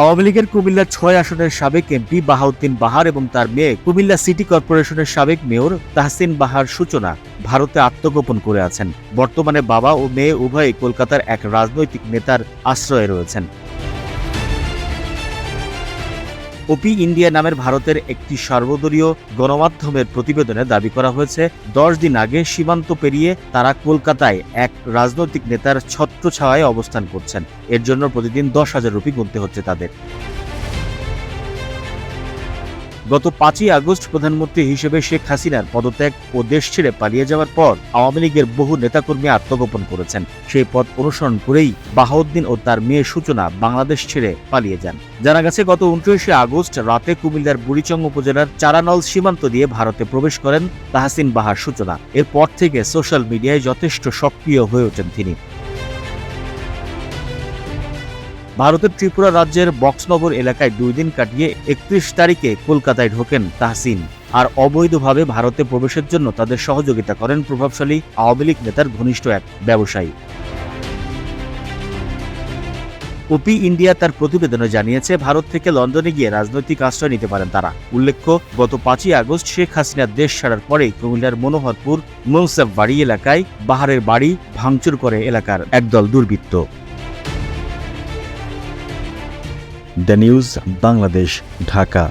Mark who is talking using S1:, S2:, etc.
S1: আওয়ামী লীগের কুমিল্লা ৬ আসনের সাবেক এমপি বাহাউদ্দিন বাহার এবং তার মেয়ে কুমিল্লা সিটি কর্পোরেশনের সাবেক মেয়র তাহসিন বাহার সূচনা ভারতে আত্মগোপন করে আছেন। বর্তমানে বাবা ও মেয়ে উভয়ই কলকাতার এক রাজনৈতিক নেতার আশ্রয়ে রয়েছেন। ওপি ইন্ডিয়া নামের ভারতের একটি সর্বদলীয় গণমাধ্যমের প্রতিবেদনে দাবি করা হয়েছে, 10 দিন আগে সীমান্ত পেরিয়ে তারা কলকাতায় এক রাজনৈতিক নেতার ছত্রছায়ায় অবস্থান করছেন। এর জন্য প্রতিদিন 10,000 রুপি গুনতে হচ্ছে তাদের। গত 5ই আগস্ট প্রধানমন্ত্রী হিসেবে শেখ হাসিনার পদত্যাগ ও দেশ ছেড়ে পালিয়ে যাওয়ার পর আওয়ামী লীগের বহু নেতাকর্মী আত্মগোপন করেছেন। সেই পথ অনুসরণ করেই বাহাউদ্দিন ও তার মেয়ে সূচনা বাংলাদেশ ছেড়ে পালিয়ে যান। জানা গেছে, গত 29শে আগস্ট রাতে কুমিল্লার বুড়িচং উপজেলার চারানল সীমান্ত দিয়ে ভারতে প্রবেশ করেন তাহসিন বাহার সূচনা। এরপর থেকে সোশ্যাল মিডিয়ায় যথেষ্ট সক্রিয় হয়ে ওঠেন তিনি। ভারতের ত্রিপুরা রাজ্যের বক্সনগর এলাকায় 2 দিন কাটিয়ে 31 তারিখে কলকাতায় ঢোকেন তাহসিন। আর অবৈধভাবে ভারতে প্রবেশের জন্য তাদের সহযোগিতা করেন প্রভাবশালী আওয়ামী লীগ নেতার ঘনিষ্ঠ এক ব্যবসায়ী। ওপি ইন্ডিয়া তার প্রতিবেদনে জানিয়েছে, ভারত থেকে লন্ডনে গিয়ে রাজনৈতিক আশ্রয় নিতে পারেন তারা। উল্লেখ্য, গত 5ই আগস্ট শেখ হাসিনার দেশ ছাড়ার পরেই কুমিল্লার মনোহরপুর মৌসাফ বাড়ি এলাকায় বাহারের বাড়ি ভাঙচুর করে এলাকার একদল দুর্বৃত্ত।
S2: The news Bangladesh, Dhaka.